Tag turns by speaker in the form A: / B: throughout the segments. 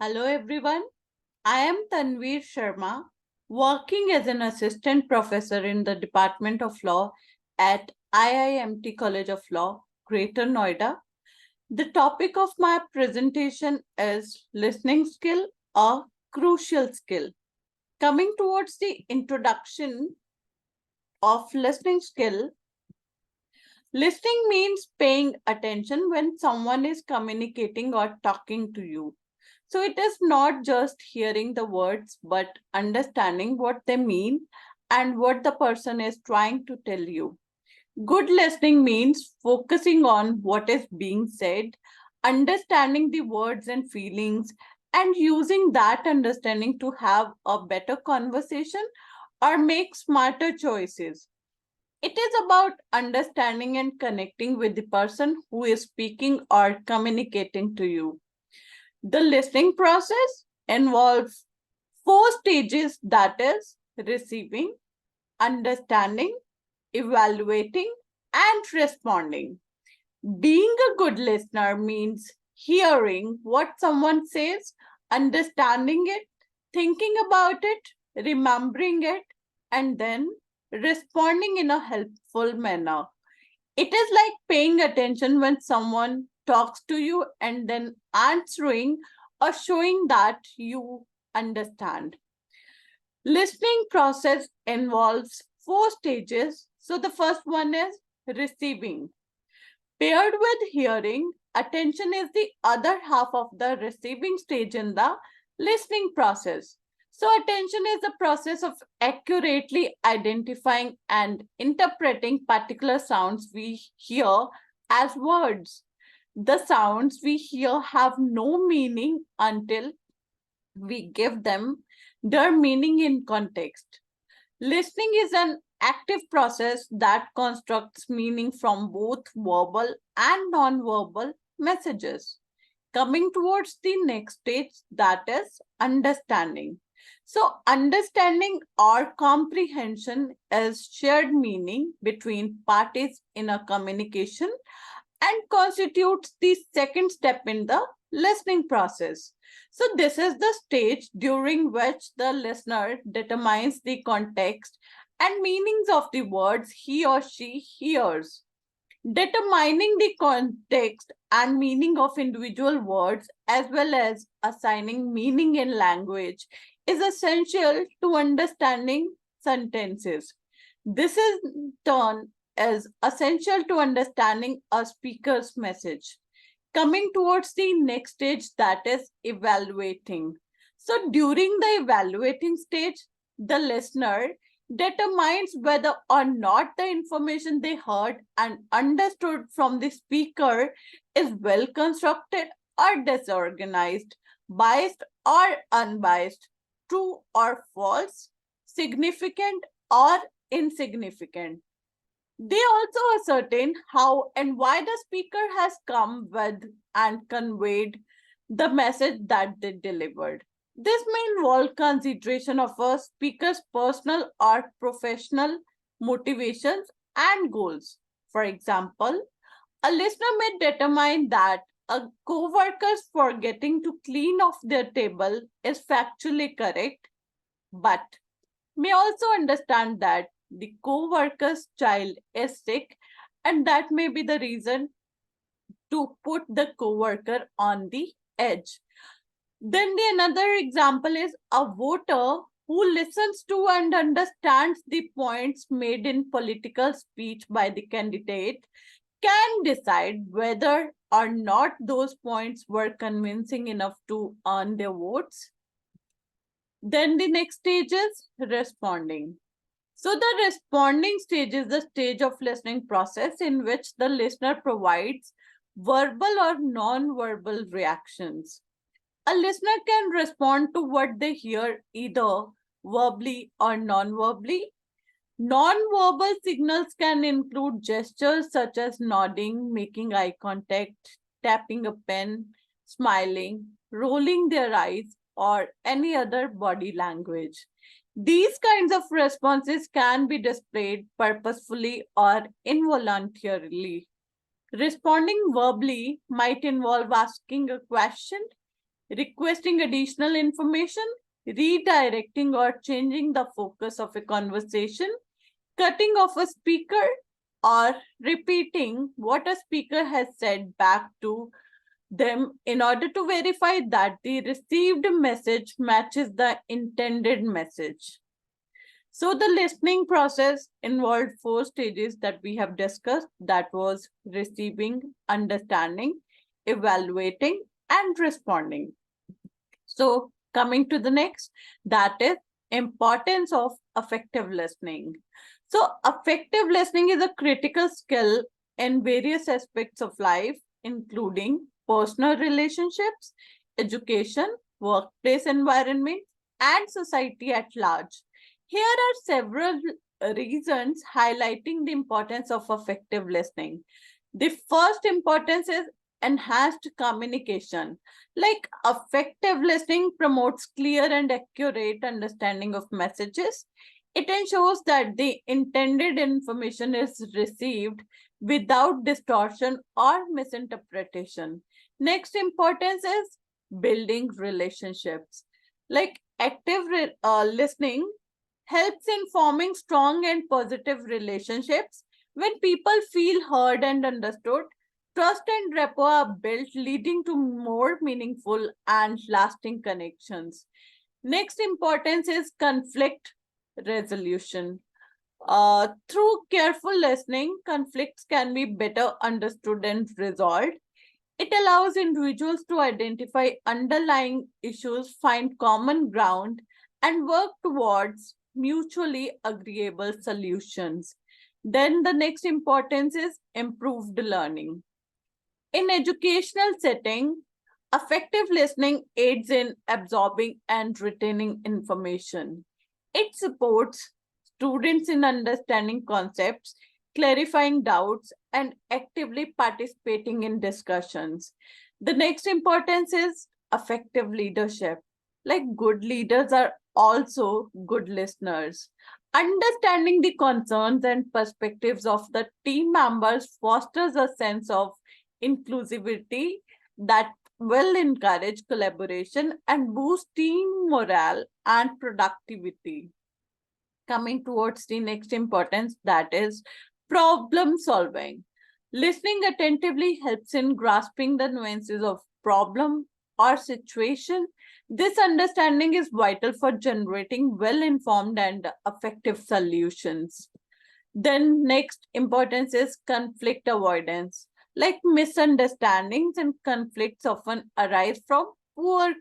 A: Hello everyone, I am Tanveer Sharma, working as an assistant professor in the Department of Law at IIMT College of Law, Greater Noida. The topic of my presentation is listening skill, a crucial skill. Coming towards the introduction of listening skill, listening means paying attention when someone is communicating or talking to you. So it is not just hearing the words, but understanding what they mean and what the person is trying to tell you. Good listening means focusing on what is being said, understanding the words and feelings, and using that understanding to have a better conversation or make smarter choices. It is about understanding and connecting with the person who is speaking or communicating to you. The listening process involves four stages, that is, receiving, understanding, evaluating, and responding. Being a good listener means hearing what someone says, understanding it, thinking about it, remembering it, and then responding in a helpful manner. It is like paying attention when someone talks to you and then answering or showing that you understand. Listening process involves four stages. So the first one is receiving. Paired with hearing, attention is the other half of the receiving stage in the listening process. So, attention is the process of accurately identifying and interpreting particular sounds we hear as words. The sounds we hear have no meaning until we give them their meaning in context. Listening is an active process that constructs meaning from both verbal and non-verbal messages. Coming towards the next stage, that is understanding. So, understanding or comprehension is shared meaning between parties in a communication and constitutes the second step in the listening process. So, this is the stage during which the listener determines the context and meanings of the words he or she hears. Determining the context and meaning of individual words as well as assigning meaning in language is essential to understanding sentences. This in turn is essential to understanding a speaker's message. Coming towards the next stage, that is evaluating. So during the evaluating stage, the listener determines whether or not the information they heard and understood from the speaker is well constructed or disorganized, biased or unbiased, true or false, significant or insignificant. They also ascertain how and why the speaker has come with and conveyed the message that they delivered. This may involve consideration of a speaker's personal or professional motivations and goals. For example, a listener may determine that a co-worker's forgetting to clean off their table is factually correct, but may also understand that the co-worker's child is sick and that may be the reason to put the co-worker on the edge. Then the another example is a voter who listens to and understands the points made in political speech by the candidate can decide whether or not those points were convincing enough to earn their votes. Then the next stage is responding. So the responding stage is the stage of listening process in which the listener provides verbal or non-verbal reactions. A listener can respond to what they hear either verbally or non-verbally. Non-verbal signals can include gestures such as nodding, making eye contact, tapping a pen, smiling, rolling their eyes, or any other body language. These kinds of responses can be displayed purposefully or involuntarily. Responding verbally might involve asking a question, requesting additional information, redirecting or changing the focus of a conversation, cutting off a speaker, or repeating what a speaker has said back to them in order to verify that the received message matches the intended message. So the listening process involved four stages that we have discussed. That was receiving, understanding, evaluating, and responding. So coming to the next, that is importance of effective listening. So effective listening is a critical skill in various aspects of life, including personal relationships, education, workplace environment, and society at large. Here are several reasons highlighting the importance of effective listening. The first importance is enhanced communication. Like effective listening promotes clear and accurate understanding of messages. It ensures that the intended information is received without distortion or misinterpretation. Next importance is building relationships. Like active listening helps in forming strong and positive relationships. When people feel heard and understood, trust and rapport are built, leading to more meaningful and lasting connections. Next importance is conflict resolution. Through careful listening, conflicts can be better understood and resolved. It allows individuals to identify underlying issues, find common ground, and work towards mutually agreeable solutions. Then the next importance is improved learning. In educational setting, effective listening aids in absorbing and retaining information. It supports students in understanding concepts, clarifying doubts, and actively participating in discussions. The next importance is effective leadership. Like good leaders are also good listeners. Understanding the concerns and perspectives of the team members fosters a sense of inclusivity that will encourage collaboration and boost team morale and productivity. Coming towards the next importance, that is problem solving. Listening attentively helps in grasping the nuances of problem or situation. This understanding is vital for generating well informed and effective solutions. Then next importance is conflict avoidance. Like misunderstandings and conflicts often arise from poor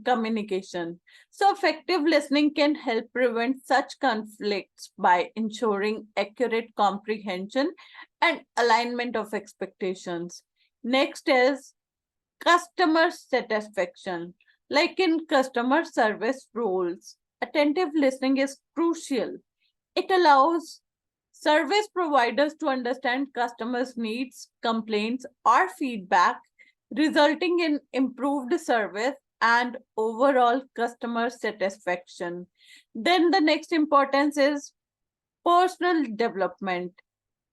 A: communication. So effective listening can help prevent such conflicts by ensuring accurate comprehension and alignment of expectations. Next is customer satisfaction. Like in customer service roles, attentive listening is crucial. It allows service providers to understand customers' needs, complaints, or feedback, resulting in improved service and overall customer satisfaction. Then the next importance is personal development.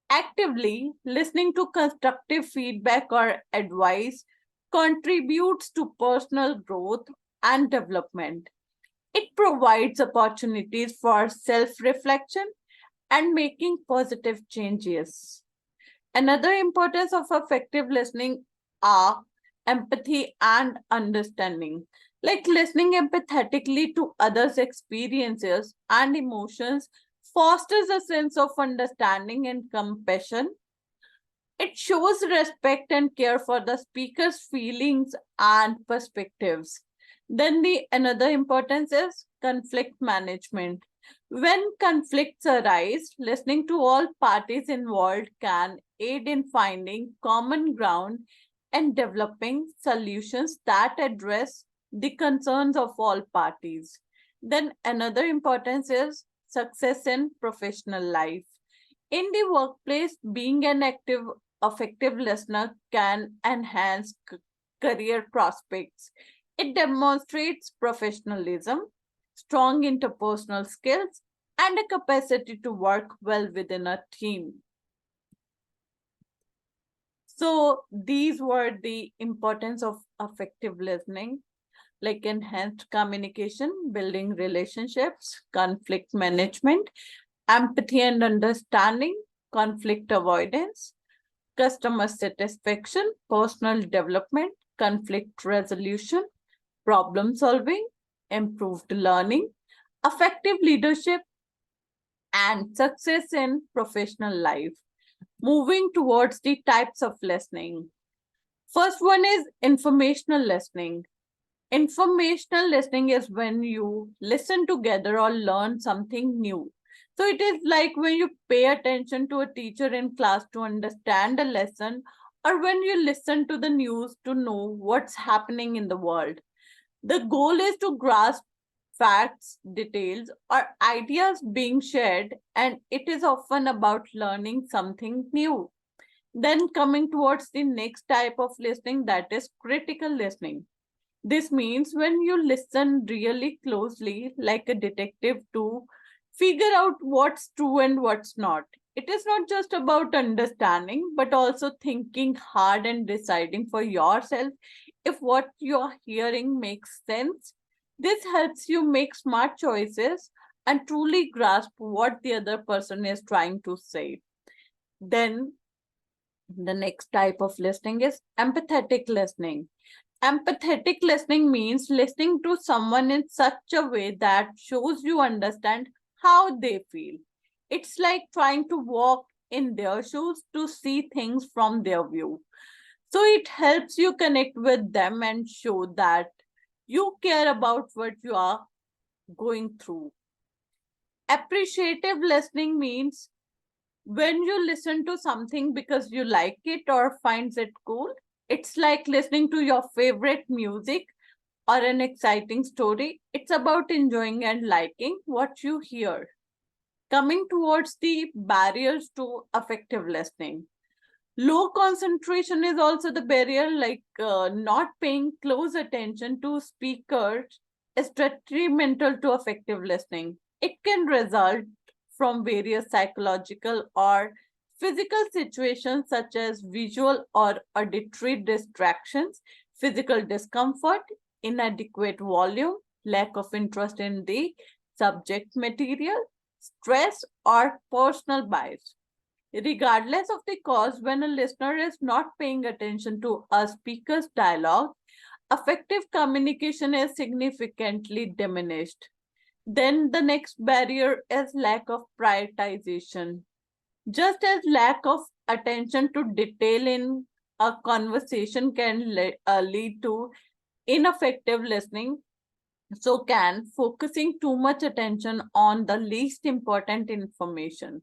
A: Actively listening to constructive feedback or advice contributes to personal growth and development. It provides opportunities for self reflection and making positive changes. Another importance of effective listening are empathy and understanding. Like listening empathetically to others' experiences and emotions fosters a sense of understanding and compassion. It shows respect and care for the speaker's feelings and perspectives. Then the another importance is conflict management. When conflicts arise, listening to all parties involved can aid in finding common ground and developing solutions that address the concerns of all parties. Then another importance is success in professional life. In the workplace, being an effective listener can enhance career prospects. It demonstrates professionalism, strong interpersonal skills, and a capacity to work well within a team. So these were the importance of effective listening. like enhanced communication, building relationships, conflict management, empathy and understanding, conflict avoidance, customer satisfaction, personal development, conflict resolution, problem solving, improved learning, effective leadership, and success in professional life. Moving towards the types of listening. First one is informational listening. Informational listening is when you listen together or learn something new. So it is like when you pay attention to a teacher in class to understand a lesson, or when you listen to the news to know what's happening in the world. The goal is to grasp facts, details, or ideas being shared, and it is often about learning something new. Then coming towards the next type of listening, that is critical listening. This means when you listen really closely, like a detective, to figure out what's true and what's not. It is not just about understanding, but also thinking hard and deciding for yourself if what you're hearing makes sense. This helps you make smart choices and truly grasp what the other person is trying to say. Then the next type of listening is empathetic listening. Empathetic listening means listening to someone in such a way that shows you understand how they feel. It's like trying to walk in their shoes to see things from their view. So it helps you connect with them and show that you care about what you are going through. Appreciative listening means when you listen to something because you like it or finds it cool. It's like listening to your favorite music or an exciting story. It's about enjoying and liking what you hear. Coming towards the barriers to effective listening. Low concentration is also the barrier, like not paying close attention to speakers is detrimental to effective listening. It can result from various psychological or physical situations such as visual or auditory distractions, physical discomfort, inadequate volume, lack of interest in the subject material, stress, or personal bias. Regardless of the cause, when a listener is not paying attention to a speaker's dialogue, effective communication is significantly diminished. Then the next barrier is lack of prioritization. Just as lack of attention to detail in a conversation can lead to ineffective listening, so can focusing too much attention on the least important information.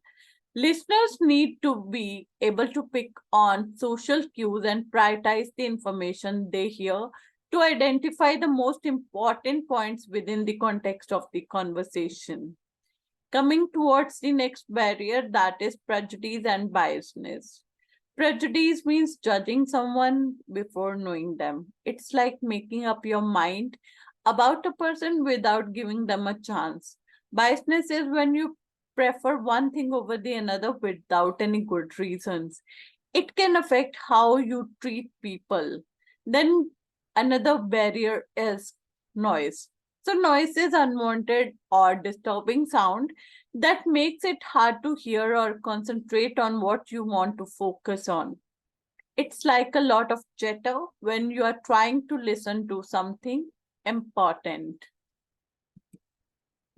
A: Listeners need to be able to pick on social cues and prioritize the information they hear to identify the most important points within the context of the conversation. Coming towards the next barrier, that is prejudice and biasness. Prejudice means judging someone before knowing them. It's like making up your mind about a person without giving them a chance. Biasness is when you prefer one thing over the another without any good reasons. It can affect how you treat people. Then another barrier is noise. So noise is unwanted or disturbing sound that makes it hard to hear or concentrate on what you want to focus on. It's like a lot of chatter when you are trying to listen to something important.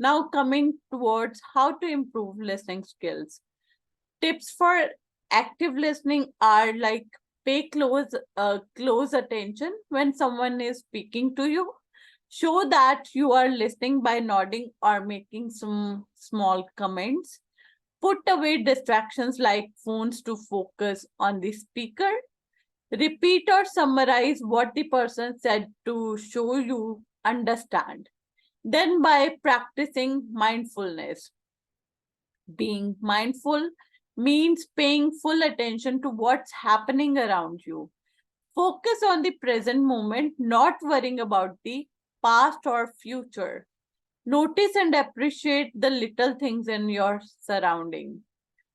A: Now, coming towards how to improve listening skills. Tips for active listening are like pay close attention when someone is speaking to you. Show that you are listening by nodding or making some small comments. Put away distractions like phones to focus on the speaker. Repeat or summarize what the person said to show you understand. Then, by practicing mindfulness, being mindful means paying full attention to what's happening around you. Focus on the present moment, not worrying about the past or future. Notice and appreciate the little things in your surrounding.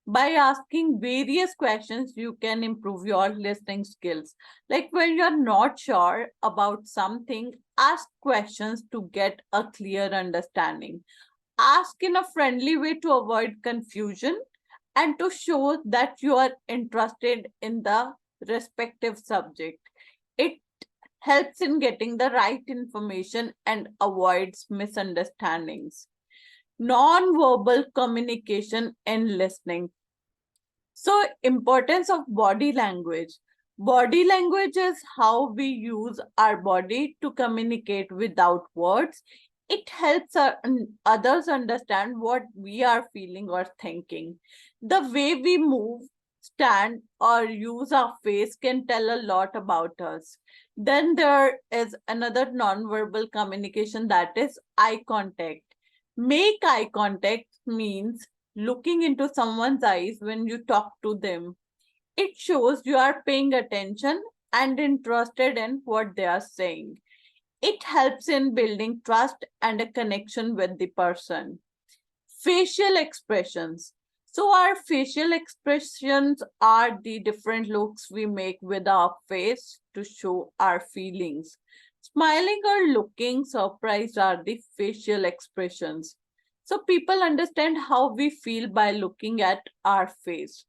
A: By asking various questions, you can improve your listening skills. Like when you're not sure about something, ask questions to get a clear understanding. Ask in a friendly way to avoid confusion and to show that you are interested in the respective subject. It helps in getting the right information and avoids misunderstandings. Non-verbal communication and listening. So, importance of body language. Body language is how we use our body to communicate without words. It helps others understand what we are feeling or thinking. The way we move, stand, or use our face can tell a lot about us. Then there is another nonverbal communication, that is eye contact. Make eye contact means looking into someone's eyes when you talk to them. It shows you are paying attention and interested in what they are saying. It helps in building trust and a connection with the person. Facial expressions. So, our facial expressions are the different looks we make with our face to show our feelings. Smiling or looking surprised are the facial expressions. So, people understand how we feel by looking at our face.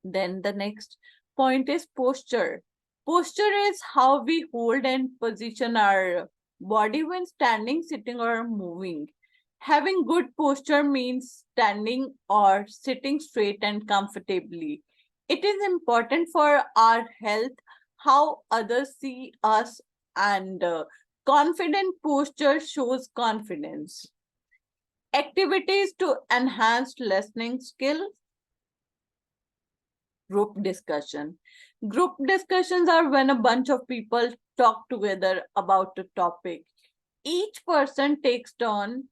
A: Then the next point is posture. Posture is how we hold and position our body when standing, sitting, or moving. Having good posture means standing or sitting straight and comfortably. It is important for our health, how others see us, and confident posture shows confidence. Activities to enhance listening skills. Group discussion. Group discussions are when a bunch of people talk together about a topic. Each person takes turn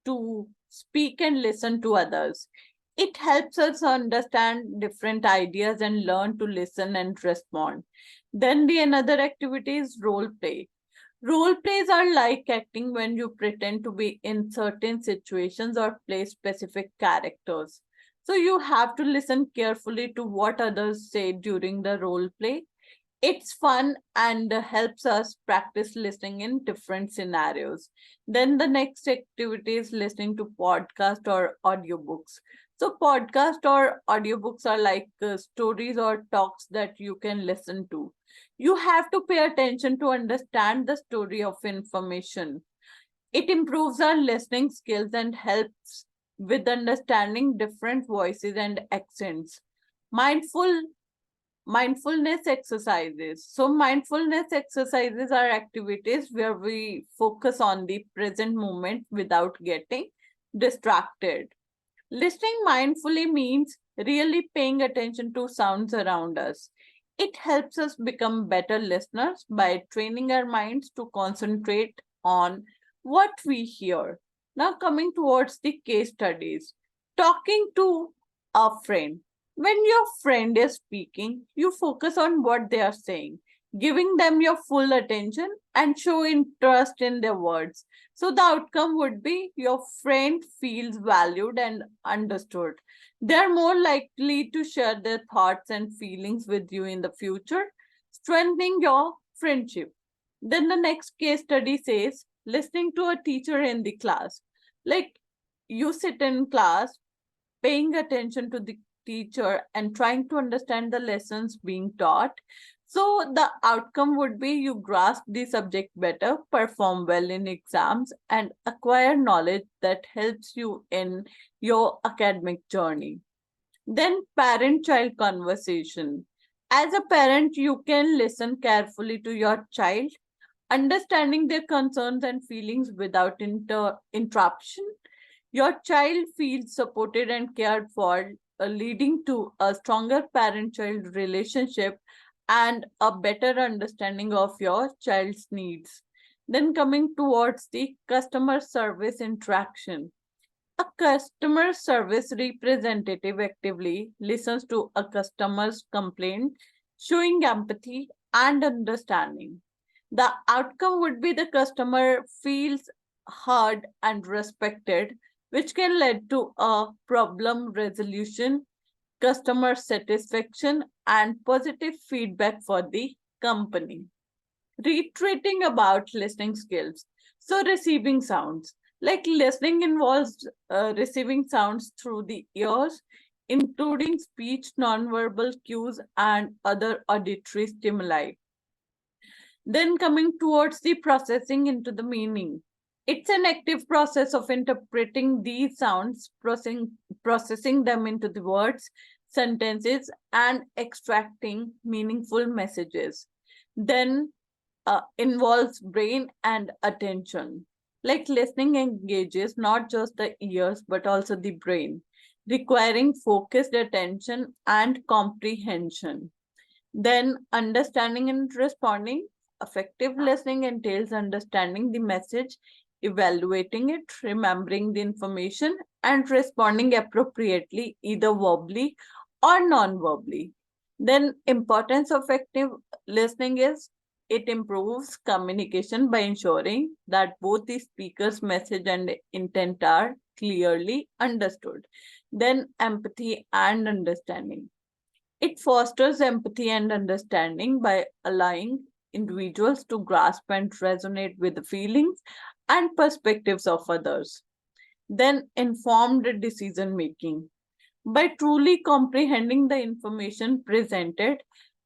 A: to speak and listen to others. It helps us understand different ideas and learn to listen and respond. Then the another activity is role play. Role plays are like acting when you pretend to be in certain situations or play specific characters. So you have to listen carefully to what others say during the role play. It's fun and helps us practice listening in different scenarios. Then the next activity is listening to podcast or audiobooks. So podcast or audiobooks are like stories or talks that you can listen to. You have to pay attention to understand the story of information. It improves our listening skills and helps with understanding different voices and accents. Mindful Mindfulness exercises. So, mindfulness exercises are activities where we focus on the present moment without getting distracted. Listening mindfully means really paying attention to sounds around us. It helps us become better listeners by training our minds to concentrate on what we hear. Now, coming towards the case studies, talking to a friend. When your friend is speaking, you focus on what they are saying, giving them your full attention and show interest in their words. So the outcome would be your friend feels valued and understood. They're more likely to share their thoughts and feelings with you in the future, strengthening your friendship. Then the next case study says listening to a teacher in the class. Like you sit in class, paying attention to the teacher and trying to understand the lessons being taught. So the outcome would be you grasp the subject better, perform well in exams, and acquire knowledge that helps you in your academic journey. Then parent child conversation. As a parent, you can listen carefully to your child, understanding their concerns and feelings without interruption. Your child feels supported and cared for, leading to a stronger parent child relationship and a better understanding of your child's needs. Then, coming towards the customer service interaction. A customer service representative actively listens to a customer's complaint, showing empathy and understanding. The outcome would be the customer feels heard and respected, which can lead to a problem resolution. customer satisfaction, and positive feedback for the company. Reiterating about listening skills. So, receiving sounds. Like listening involves receiving sounds through the ears, including speech, nonverbal cues, and other auditory stimuli. Then coming towards the processing into the meaning. It's an active process of interpreting these sounds, processing them into the words, sentences, and extracting meaningful messages. Then involves brain and attention. Like listening engages not just the ears but also the brain, requiring focused attention and comprehension. Then, understanding and responding. Effective listening entails understanding the message, evaluating it, remembering the information, and responding appropriately, either verbally or non verbally. Then, importance of effective listening is it improves communication by ensuring that both the speaker's message and intent are clearly understood. Then, empathy and understanding. It fosters empathy and understanding by allowing individuals to grasp and resonate with the feelings and perspectives of others. Then, informed decision making. By truly comprehending the information presented,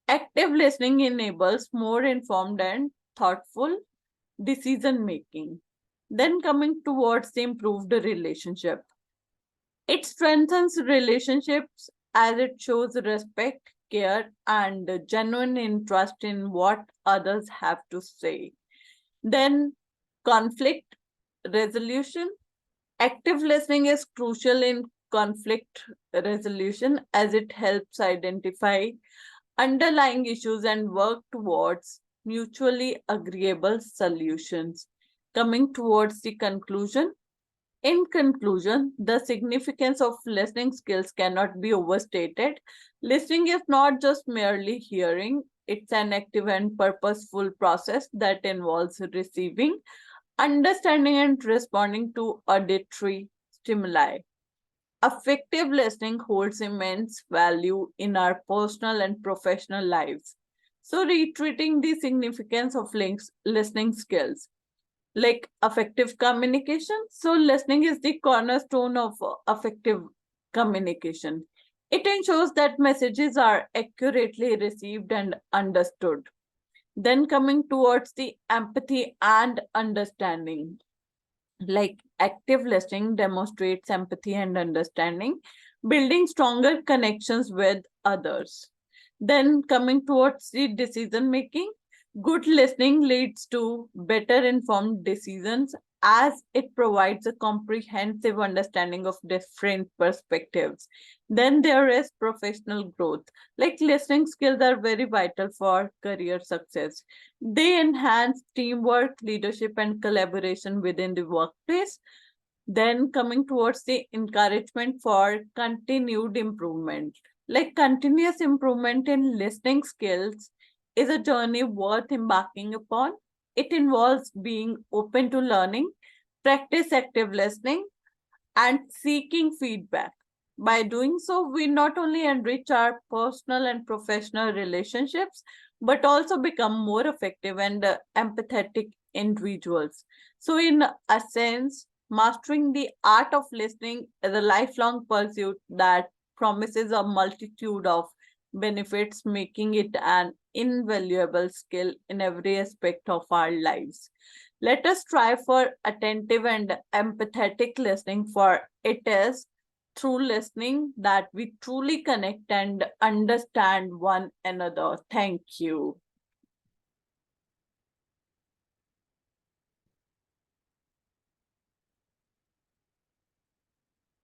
A: active listening enables more informed and thoughtful decision making. Then, coming towards the improved relationship. It strengthens relationships as it shows respect, care, and genuine interest in what others have to say. Then, conflict resolution. Active listening is crucial in conflict resolution as it helps identify underlying issues and work towards mutually agreeable solutions. Coming towards the conclusion, in conclusion, the significance of listening skills cannot be overstated. Listening is not just merely hearing, it's an active and purposeful process that involves receiving, understanding, and responding to auditory stimuli. Effective listening holds immense value in our personal and professional lives. So, reiterating the significance of listening skills like effective communication. So, listening is the cornerstone of effective communication. It ensures that messages are accurately received and understood. Then, coming towards the empathy and understanding, like active listening demonstrates empathy and understanding, building stronger connections with others. Then, coming towards the decision making, good listening leads to better informed decisions as it provides a comprehensive understanding of different perspectives. Then there is professional growth. Like listening skills are very vital for career success. They enhance teamwork, leadership, and collaboration within the workplace. Then coming towards the encouragement for continued improvement. Like continuous improvement in listening skills is a journey worth embarking upon. It involves being open to learning, practice active listening, and seeking feedback. By doing so, we not only enrich our personal and professional relationships, but also become more effective and empathetic individuals. So, in a sense, mastering the art of listening is a lifelong pursuit that promises a multitude of benefits, making it an invaluable skill in every aspect of our lives. Let us strive for attentive and empathetic listening, for it is through listening that we truly connect and understand one another. Thank you.